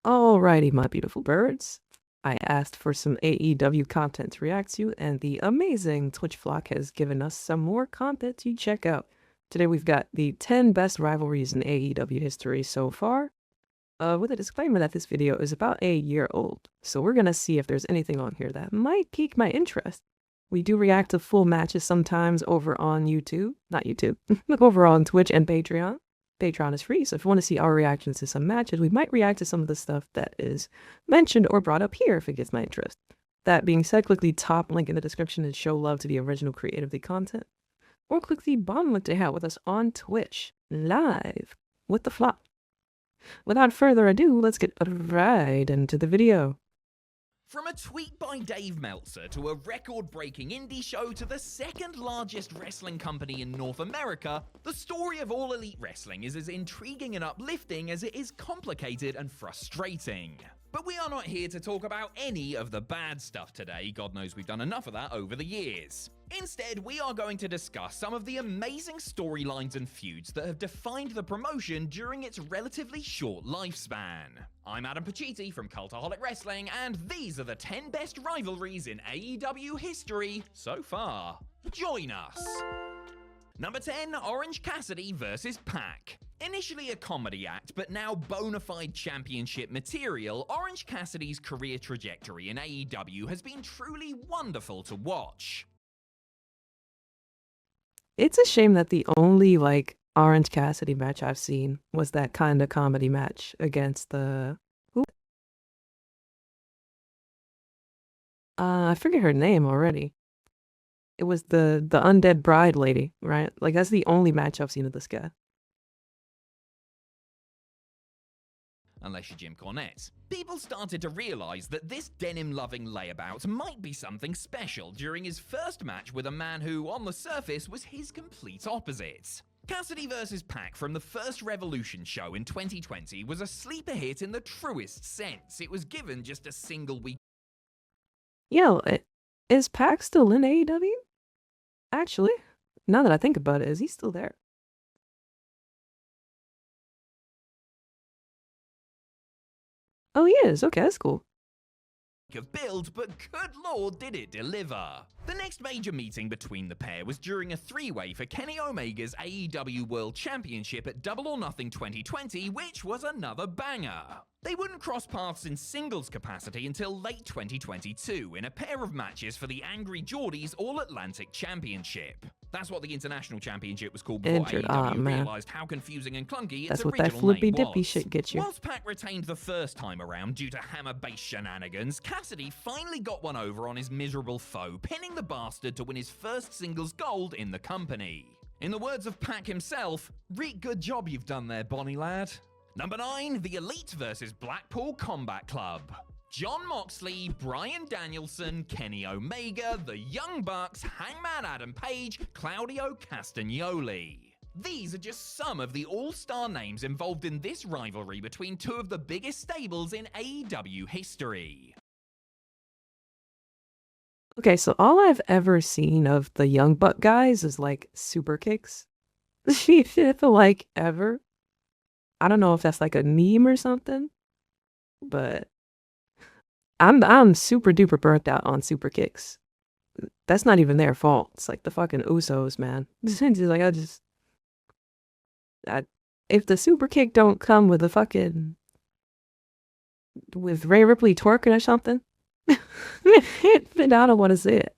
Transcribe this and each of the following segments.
Alrighty, my beautiful birds. I asked for some AEW content to react to, and the amazing Twitch flock has given us some more content to check out. Today we've got the 10 best rivalries in AEW history so far, with a disclaimer that this video is about a year old, so we're gonna see if there's anything on here that might pique my interest. We do react to full matches sometimes over on YouTube, not YouTube, over on Twitch and Patreon. Patreon is free, so if you want to see our reactions to some matches, we might react to some of the stuff that is mentioned or brought up here if it gets my interest. That being said, click the top link in the description and show love to the original creator of the content. Or click the bottom link to hang out with us on Twitch, live, with the flop. Without further ado, let's get right into the video. From a tweet by Dave Meltzer to a record-breaking indie show to the second largest wrestling company in North America, the story of All Elite Wrestling is as intriguing and uplifting as it is complicated and frustrating. But we are not here to talk about any of the bad stuff today. God knows we've done enough of that over the years. Instead, we are going to discuss some of the amazing storylines and feuds that have defined the promotion during its relatively short lifespan. I'm Adam Pacitti from Cultaholic Wrestling, and these are the 10 best rivalries in AEW history so far. Join us! Number 10, Orange Cassidy vs. Pac. Initially a comedy act, but now bona fide championship material, Orange Cassidy's career trajectory in AEW has been truly wonderful to watch. It's a shame that the only, Orange Cassidy match I've seen was that kind of comedy match against the... I forget her name already. It was the Undead Bride lady, right? That's the only match I've seen of this guy. Unless you're Jim Cornette. People started to realize that this denim-loving layabout might be something special during his first match with a man who, on the surface, was his complete opposite. Cassidy vs. Pac from the first Revolution show in 2020 was a sleeper hit in the truest sense. It was given just a single week. Yo, is Pac still in AEW? Actually, now that I think about it, is he still there? Oh, he is. Okay, that's cool. Of build, but good lord did it deliver. The next major meeting between the pair was during a three-way for Kenny Omega's AEW World Championship at Double or Nothing 2020, which was another banger. They wouldn't cross paths in singles capacity until late 2022 in a pair of matches for the Angry Geordies All-Atlantic Championship. That's what the International Championship was called before AEW realized how confusing and clunky its original name was. That's what that flippy-dippy shit gets you. Whilst Pac retained the first time around due to hammer-based shenanigans, Cassidy finally got one over on his miserable foe, pinning the bastard to win his first singles gold in the company. In the words of Pac himself, "Reet good job you've done there, Bonnie lad." Number 9, The Elite vs. Blackpool Combat Club. Jon Moxley, Bryan Danielson, Kenny Omega, The Young Bucks, Hangman Adam Page, Claudio Castagnoli. These are just some of the all-star names involved in this rivalry between two of the biggest stables in AEW history. Okay, so all I've ever seen of the Young Buck guys is super kicks. If ever. I don't know if that's a meme or something, but I'm super duper burnt out on super kicks. That's not even their fault. It's the fucking Usos, man. If the super kick don't come with with Rhea Ripley twerking or something, I don't want to see it.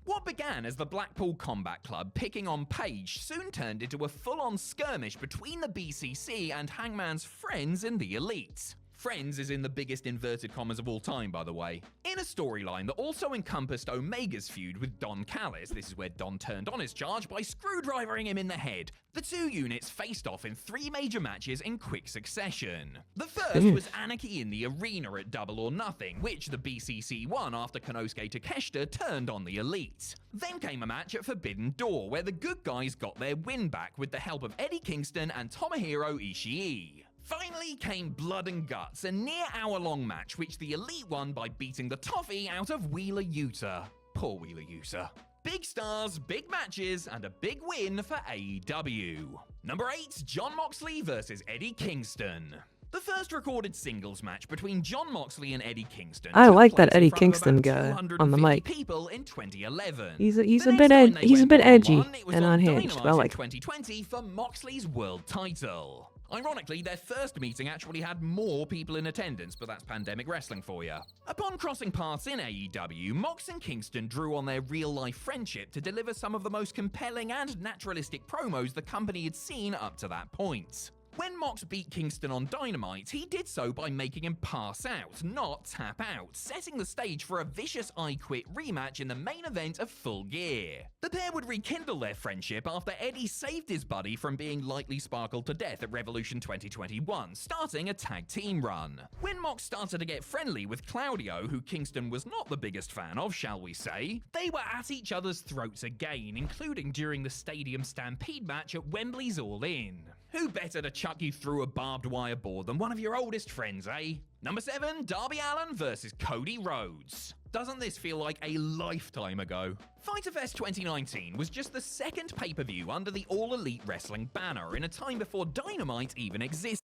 What began as the Blackpool Combat Club picking on Page soon turned into a full-on skirmish between the BCC and Hangman's friends in the Elite. Friends is in the biggest inverted commas of all time, by the way. In a storyline that also encompassed Omega's feud with Don Callis, this is where Don turned on his charge by screwdrivering him in the head. The two units faced off in 3 major matches in quick succession. The first was Anarchy in the Arena at Double or Nothing, which the BCC won after Konosuke Takeshita turned on the Elite. Then came a match at Forbidden Door, where the good guys got their win back with the help of Eddie Kingston and Tomohiro Ishii. Finally came Blood and Guts, a near hour-long match which the Elite won by beating the toffee out of Wheeler Yuta. Poor Wheeler Yuta. Big stars, big matches, and a big win for AEW. Number 8, Jon Moxley versus Eddie Kingston. The first recorded singles match between Jon Moxley and Eddie Kingston. I took like that place in Eddie front of Kingston about guy on the 250 mic. people in 2011. He's a The bit next time they he's a went bit edgy one-on-one, it was and on unhinged. Dynamite But I in like 2020 for Moxley's world title. Ironically, their first meeting actually had more people in attendance, but that's pandemic wrestling for you. Upon crossing paths in AEW, Mox and Kingston drew on their real-life friendship to deliver some of the most compelling and naturalistic promos the company had seen up to that point. When Mox beat Kingston on Dynamite, he did so by making him pass out, not tap out, setting the stage for a vicious I Quit rematch in the main event of Full Gear. The pair would rekindle their friendship after Eddie saved his buddy from being lightly sparkled to death at Revolution 2021, starting a tag team run. When Mox started to get friendly with Claudio, who Kingston was not the biggest fan of, shall we say, they were at each other's throats again, including during the Stadium Stampede match at Wembley's All In. Who better to chuck you through a barbed wire board than one of your oldest friends, eh? Number 7, Darby Allin versus Cody Rhodes. Doesn't this feel like a lifetime ago? Fighter Fest 2019 was just the second pay-per-view under the All Elite Wrestling banner in a time before Dynamite even existed.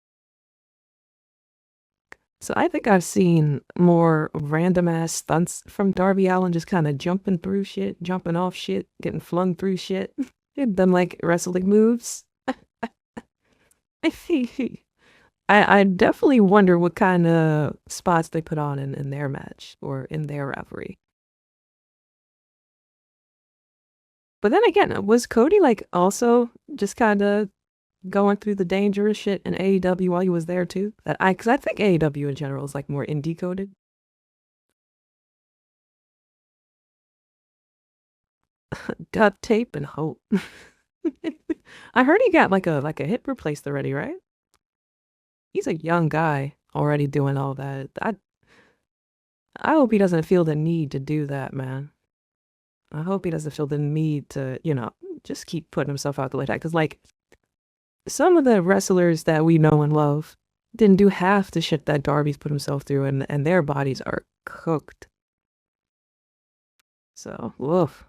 So I think I've seen more random ass stunts from Darby Allin, just kind of jumping through shit, jumping off shit, getting flung through shit. He'd done like wrestling moves. I definitely wonder what kind of spots they put on in their match or in their rivalry. But then again, was Cody like also just kind of going through the dangerous shit in AEW while he was there too? Because I think AEW in general is like more indie coded. Duct tape and hope. I heard he got like a hip replaced already, right? He's a young guy already doing all that. I hope he doesn't feel the need to do that, man. I hope he doesn't feel the need to, just keep putting himself out there like that. Because, like, some of the wrestlers that we know and love didn't do half the shit that Darby's put himself through, and their bodies are cooked. So, woof.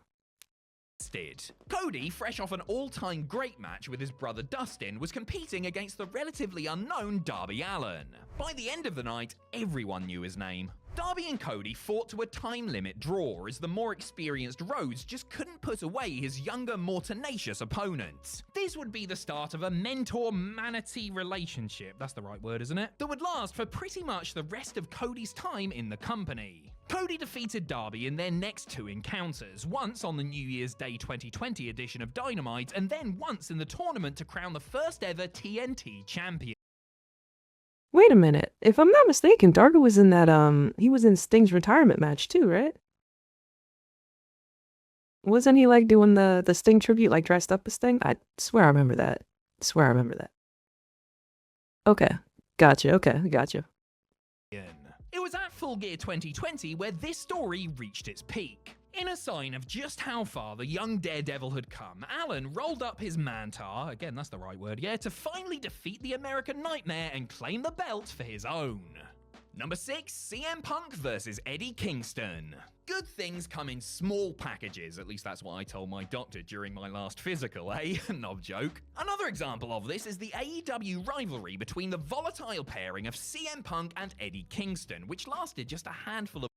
Cody, fresh off an all-time great match with his brother Dustin, was competing against the relatively unknown Darby Allin. By the end of the night, everyone knew his name. Darby and Cody fought to a time limit draw as the more experienced Rhodes just couldn't put away his younger, more tenacious opponent. This would be the start of a mentor-manatee relationship, that's the right word, isn't it? That would last for pretty much the rest of Cody's time in the company. Cody defeated Darby in their next 2 encounters, once on the New Year's Day 2020 edition of Dynamite, and then once in the tournament to crown the first ever TNT champion. Wait a minute. If I'm not mistaken, Darby was in that, he was in Sting's retirement match too, right? Wasn't he like doing the Sting tribute, like dressed up as Sting? I swear I remember that. Okay. Gotcha. It was at Full Gear 2020 where this story reached its peak. In a sign of just how far the young daredevil had come, Allin rolled up his mantar, again that's the right word, to finally defeat the American Nightmare and claim the belt for his own. Number 6, CM Punk versus Eddie Kingston. Good things come in small packages, at least that's what I told my doctor during my last physical, eh? Knob joke. Another example of this is the AEW rivalry between the volatile pairing of CM Punk and Eddie Kingston, which lasted just a handful of...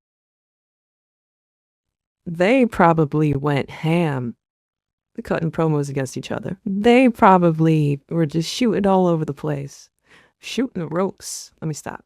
They probably went ham, cutting promos against each other. They probably were just shooting all over the place. Shooting the ropes. Let me stop.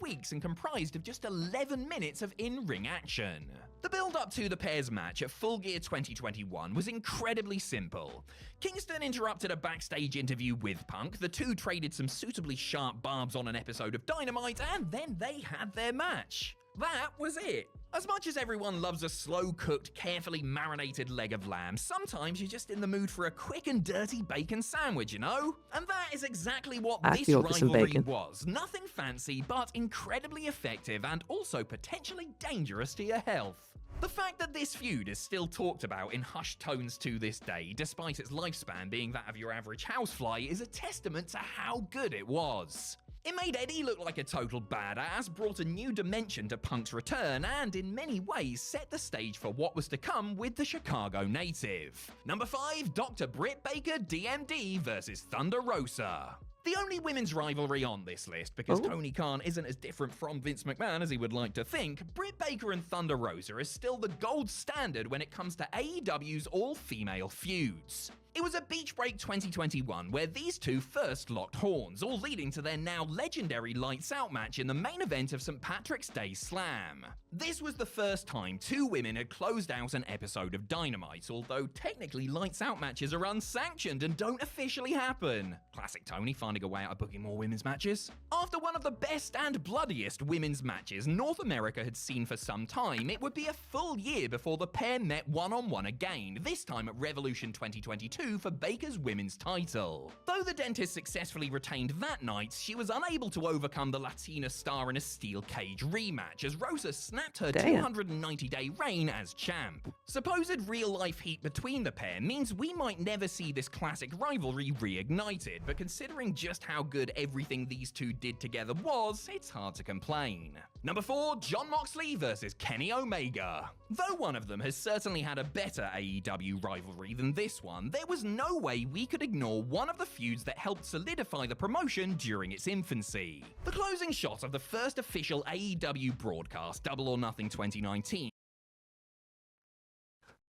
weeks and comprised of just 11 minutes of in-ring action. The build-up to the pair's match at Full Gear 2021 was incredibly simple. Kingston interrupted a backstage interview with Punk, the two traded some suitably sharp barbs on an episode of Dynamite, and then they had their match. That was it. As much as everyone loves a slow-cooked, carefully marinated leg of lamb, sometimes you're just in the mood for a quick and dirty bacon sandwich, you know? And that is exactly what this rivalry was. Nothing fancy, but incredibly effective and also potentially dangerous to your health. The fact that this feud is still talked about in hushed tones to this day, despite its lifespan being that of your average housefly, is a testament to how good it was. It made Eddie look like a total badass, brought a new dimension to Punk's return, and in many ways set the stage for what was to come with the Chicago native. Number 5, Dr. Britt Baker DMD versus Thunder Rosa. The only women's rivalry on this list, because Tony Khan isn't as different from Vince McMahon as he would like to think, Britt Baker and Thunder Rosa is still the gold standard when it comes to AEW's all-female feuds. It was at Beach Break 2021 where these two first locked horns, all leading to their now legendary Lights Out match in the main event of St. Patrick's Day Slam. This was the first time two women had closed out an episode of Dynamite, although technically Lights Out matches are unsanctioned and don't officially happen. Classic Tony finding a way out of booking more women's matches. After one of the best and bloodiest women's matches North America had seen for some time, it would be a full year before the pair met one-on-one again, this time at Revolution 2022 for Baker's women's title. Though the dentist successfully retained that night, she was unable to overcome the Latina star in a steel cage rematch as Rosa snapped her 290-day reign as champ. Supposed real-life heat between the pair means we might never see this classic rivalry reignited, but considering just how good everything these two did together was, it's hard to complain. Number 4, Jon Moxley versus Kenny Omega. Though one of them has certainly had a better AEW rivalry than this one, there was no way we could ignore one of the feuds that helped solidify the promotion during its infancy. The closing shot of the first official AEW broadcast, Double or Nothing 2019.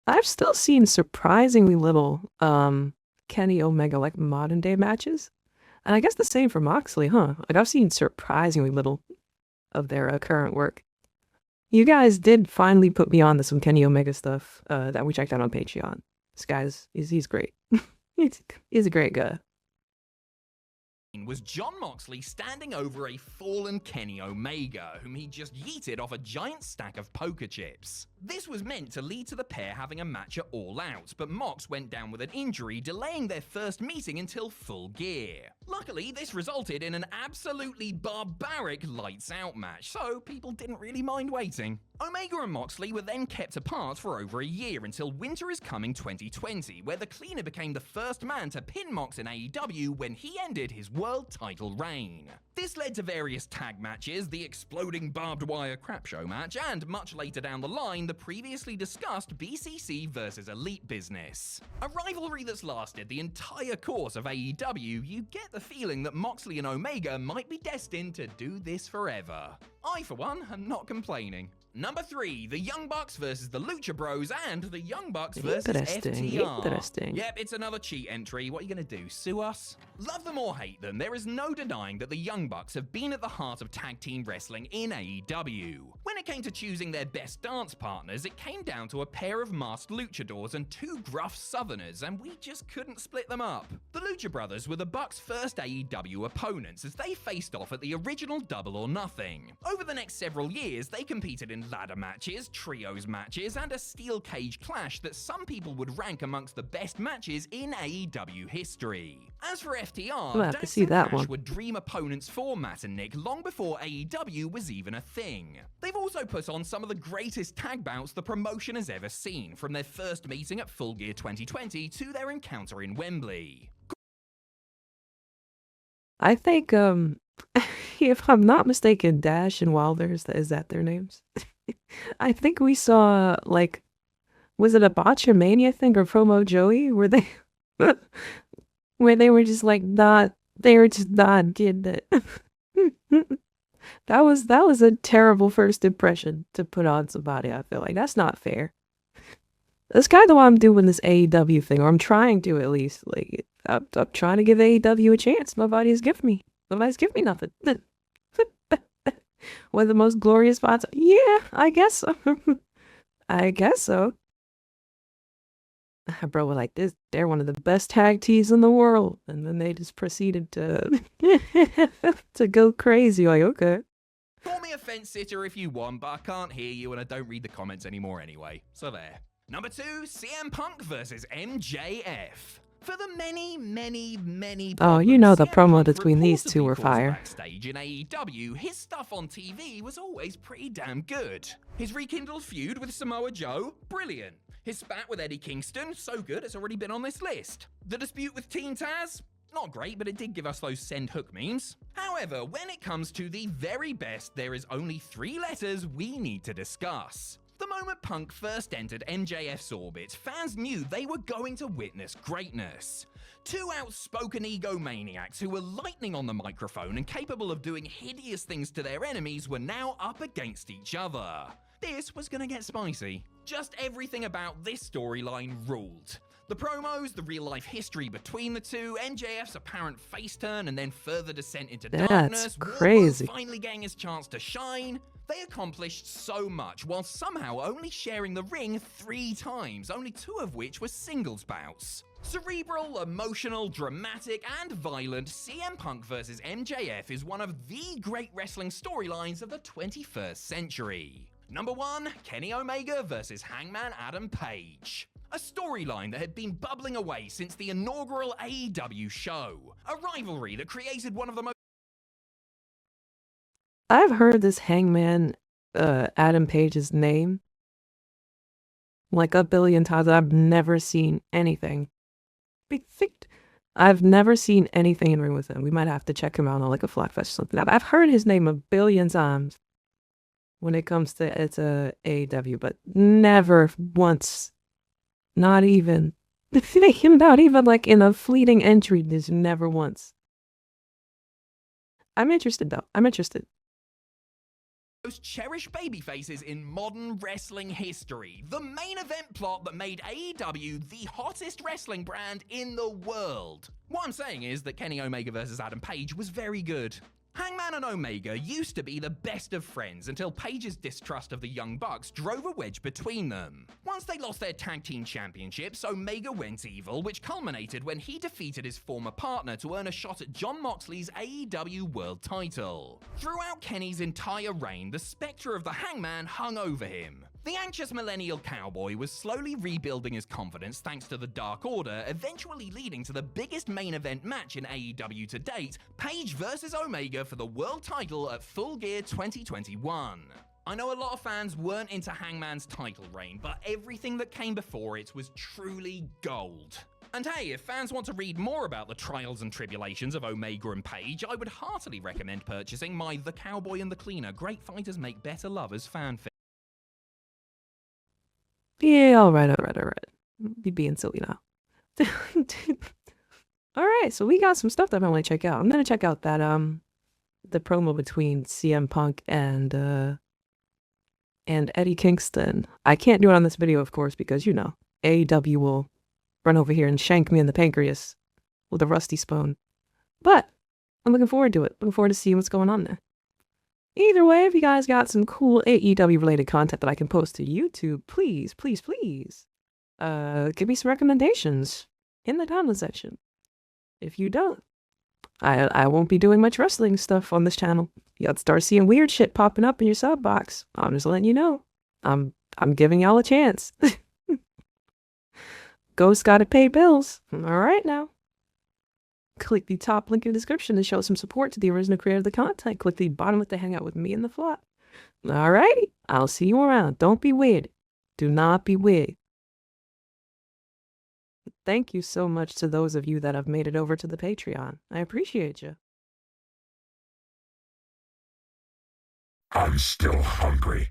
I've still seen surprisingly little Kenny Omega like modern day matches. And I guess the same for Moxley, huh? Like I've seen surprisingly little of their current work. You guys did finally put me on to some Kenny Omega stuff that we checked out on Patreon. This guy's, he's great. he's a great guy. Was Jon Moxley standing over a fallen Kenny Omega, whom he just yeeted off a giant stack of poker chips. This was meant to lead to the pair having a match at All Out, but Mox went down with an injury, delaying their first meeting until Full Gear. Luckily, this resulted in an absolutely barbaric Lights Out match, so people didn't really mind waiting. Omega and Moxley were then kept apart for over a year until Winter is Coming 2020, where the Cleaner became the first man to pin Mox in AEW when he ended his world title reign. This led to various tag matches, the exploding barbed wire crap show match, and much later down the line, the previously discussed BCC versus Elite business. A rivalry that's lasted the entire course of AEW, you get the feeling that Moxley and Omega might be destined to do this forever. I, for one, am not complaining. Number 3, the Young Bucks versus the Lucha Bros and the Young Bucks versus FTR. Interesting. Yep, it's another cheat entry. What are you gonna do, sue us? Love them or hate them, there is no denying that the Young Bucks have been at the heart of tag team wrestling in AEW. When it came to choosing their best dance partners, it came down to a pair of masked luchadors and two gruff southerners, and we just couldn't split them up. The Lucha Brothers were the Bucks' first AEW opponents as they faced off at the original Double or Nothing. Over the next several years, they competed in ladder matches, trios matches, and a steel cage clash that some people would rank amongst the best matches in AEW history. As for FTR, We'll have to Dax see and that Cash one. were dream opponents for Matt and Nick long before AEW was even a thing. They've also put on some of the greatest tag bouts the promotion has ever seen, from their first meeting at Full Gear 2020 to their encounter in Wembley. I think, if I'm not mistaken, Dash and Wilder, is that their names? I think we saw, like, was it a Botchamania thing or Promo Joey? Where they were just like they were just not getting it. That was a terrible first impression to put on somebody. I feel like that's not fair. That's kind of why I'm doing this AEW thing, or I'm trying to at least. Like, I'm trying to give AEW a chance. Nobody's given me nothing. One of the most glorious spots. Yeah, I guess so. I guess so. Bro, we're like this. They're one of the best tag teams in the world, and then they just proceeded to to go crazy. Like, okay. Call me a fence sitter if you want, but I can't hear you and I don't read the comments anymore anyway. So there. Number 2, CM Punk versus MJF. For the many Oh, you know the CM promo Punk between these two reportedly were caused fire. Backstage in AEW, his stuff on TV was always pretty damn good. His rekindled feud with Samoa Joe, brilliant. His spat with Eddie Kingston, so good it's already been on this list. The dispute with Teen Taz, Not great, but it did give us those send hook memes. However, when it comes to the very best, there is only 3 letters we need to discuss. The moment Punk first entered MJF's orbit, fans knew they were going to witness greatness. 2 outspoken egomaniacs who were lightning on the microphone and capable of doing hideous things to their enemies were now up against each other. This was gonna get spicy. Just everything about this storyline ruled. The promos, the real-life history between the two, MJF's apparent face turn and then further descent into darkness, crazy. Wardlow finally getting his chance to shine. They accomplished so much while somehow only sharing the ring 3 times, only 2 of which were singles bouts. Cerebral, emotional, dramatic, and violent, CM Punk vs MJF is one of the great wrestling storylines of the 21st century. Number 1, Kenny Omega vs Hangman Adam Page. A storyline that had been bubbling away since the inaugural AEW show. A rivalry that created one of the most... I've heard this Hangman, Adam Page's name like a billion times. I've never seen anything. I've never seen anything in ring with him. We might have to check him out on like a Flockfest or something. I've heard his name a billion times when it comes to AEW, but never once. Not even like in a fleeting entry. There's never once. I'm interested though. I'm interested. Most cherished babyfaces in modern wrestling history. The main event plot that made AEW the hottest wrestling brand in the world. What I'm saying is that Kenny Omega vs Adam Page was very good. Hangman and Omega used to be the best of friends until Page's distrust of the Young Bucks drove a wedge between them. Once they lost their tag team championships, Omega went evil, which culminated when he defeated his former partner to earn a shot at Jon Moxley's AEW World title. Throughout Kenny's entire reign, the spectre of the Hangman hung over him. The anxious millennial cowboy was slowly rebuilding his confidence thanks to the Dark Order, eventually leading to the biggest main event match in AEW to date, Page vs Omega for the world title at Full Gear 2021. I know a lot of fans weren't into Hangman's title reign, but everything that came before it was truly gold. And hey, if fans want to read more about the trials and tribulations of Omega and Page, I would heartily recommend purchasing my The Cowboy and the Cleaner Great Fighters Make Better Lovers fanfic. Yeah, alright. Be being silly now. Alright, so we got some stuff that I want to check out. I'm gonna check out that the promo between CM Punk and Eddie Kingston. I can't do it on this video, of course, because you know, AEW will run over here and shank me in the pancreas with a rusty spoon. But I'm looking forward to it. Looking forward to seeing what's going on there. Either way, if you guys got some cool AEW related content that I can post to YouTube, please, give me some recommendations in the comment section. If you don't, I won't be doing much wrestling stuff on this channel. You'll start seeing weird shit popping up in your sub box. I'm just letting you know. I'm giving y'all a chance. Ghost gotta pay bills. All right now. Click the top link in the description to show some support to the original creator of the content. Click the bottom link to hang out with me and the Flop. Alrighty, I'll see you around. Don't be weird. Do not be weird. Thank you so much to those of you that have made it over to the Patreon. I appreciate you. I'm still hungry.